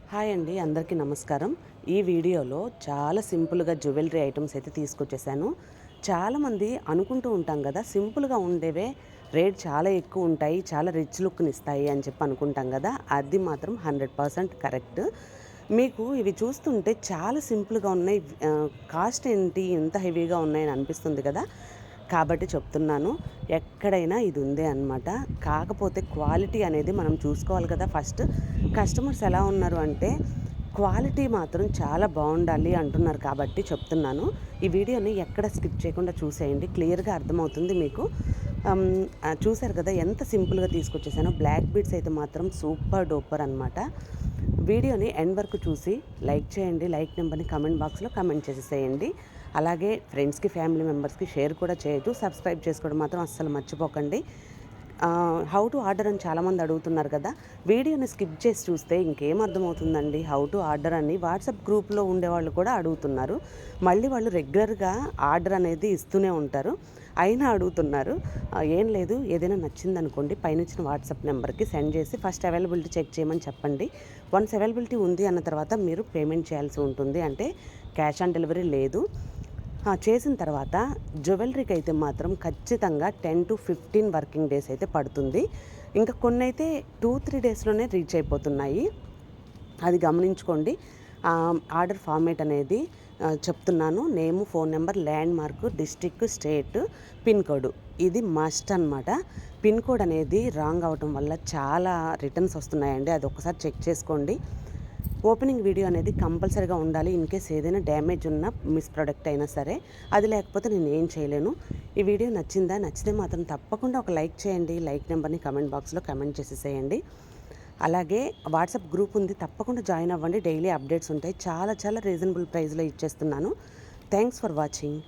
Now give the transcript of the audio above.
Hi అండి, అందరికీ నమస్కారం. ఈ వీడియోలో చాలా సింపుల్గా జ్యువెలరీ ఐటమ్స్ అయితే తీసుకొచ్చేసాను. చాలామంది అనుకుంటూ ఉంటాం కదా, సింపుల్గా ఉండేవే రేట్ చాలా ఎక్కువ ఉంటాయి, చాలా రిచ్ లుక్ని ఇస్తాయి అని చెప్పి అనుకుంటాం కదా. అది మాత్రం 100% కరెక్ట్. మీకు ఇవి చూస్తుంటే చాలా సింపుల్గా ఉన్నాయి, కాస్ట్ ఏంటి ఇంత హెవీగా ఉన్నాయని అనిపిస్తుంది కదా. కాబట్టి చెప్తున్నాను, ఎక్కడైనా ఇది ఉందే అనమాట. కాకపోతే క్వాలిటీ అనేది మనం చూసుకోవాలి కదా. ఫస్ట్ కస్టమర్స్ ఎలా ఉన్నారు అంటే, క్వాలిటీ మాత్రం చాలా బాగుండాలి అంటున్నారు కాబట్టి చెప్తున్నాను. ఈ వీడియోని ఎక్కడ స్కిప్ చేయకుండా చూసేయండి, క్లియర్గా అర్థమవుతుంది మీకు. చూశారు కదా ఎంత సింపుల్గా తీసుకొచ్చేసాను. బ్లాక్ బీడ్స్ అయితే మాత్రం సూపర్ డూపర్ అనమాట. వీడియోని ఎండ్ వరకు చూసి లైక్ చేయండి, లైక్ నెంబర్ని కమెంట్ బాక్స్లో కమెంట్ చేసేసేయండి. అలాగే ఫ్రెండ్స్కి, ఫ్యామిలీ మెంబర్స్కి షేర్ కూడా చేయొచ్చు. సబ్స్క్రైబ్ చేసుకోవడం మాత్రం అస్సలు మర్చిపోకండి. హౌ టు ఆర్డర్ అని చాలామంది అడుగుతున్నారు కదా. వీడియోని స్కిప్ చేసి చూస్తే ఇంకేం అర్థమవుతుందండి. హౌ టు ఆర్డర్ అని వాట్సాప్ గ్రూప్లో ఉండేవాళ్ళు కూడా అడుగుతున్నారు. మళ్ళీ వాళ్ళు రెగ్యులర్గా ఆర్డర్ అనేది ఇస్తూనే ఉంటారు, అయినా అడుగుతున్నారు. ఏం లేదు, ఏదైనా నచ్చిందనుకోండి పైన ఇచ్చిన వాట్సాప్ నెంబర్కి సెండ్ చేసి ఫస్ట్ అవైలబిలిటీ చెక్ చేయమని చెప్పండి. వన్స్ అవైలబిలిటీ ఉంది అన్న తర్వాత మీరు పేమెంట్ చేయాల్సి ఉంటుంది, అంటే క్యాష్ ఆన్ డెలివరీ లేదు. చేసిన తర్వాత జ్యువెలరీకి అయితే మాత్రం ఖచ్చితంగా 10 to 15 వర్కింగ్ డేస్ అయితే పడుతుంది. ఇంకా కొన్ని అయితే 2-3 డేస్లోనే రీచ్ అయిపోతున్నాయి, అది గమనించుకోండి. ఆర్డర్ ఫార్మేట్ అనేది చెప్తున్నాను. నేము, phone number, land mark, district, state, pin code, ఇది మస్ట్ అనమాట. పిన్ కోడ్ అనేది రాంగ్ అవటం వల్ల చాలా రిటర్న్స్ వస్తున్నాయండి, అది ఒకసారి చెక్ చేసుకోండి. ఓపెనింగ్ వీడియో అనేది కంపల్సరీగా ఉండాలి. ఇన్ కేస్ ఏదైనా డ్యామేజ్ ఉన్న మిస్ ప్రోడక్ట్ అయినా సరే, అది లేకపోతే నేను ఏం చేయలేను. ఈ వీడియో నచ్చిందా? నచ్చితే మాత్రం తప్పకుండా ఒక లైక్ చేయండి, లైక్ నెంబర్ని కమెంట్ బాక్స్లో కమెంట్ చేసేసేయండి. అలాగే వాట్సాప్ గ్రూప్ ఉంది, తప్పకుండా జాయిన్ అవ్వండి. డైలీ అప్డేట్స్ ఉంటాయి, చాలా చాలా రీజనబుల్ ప్రైస్లో ఇచ్చేస్తున్నాను. Thanks for watching.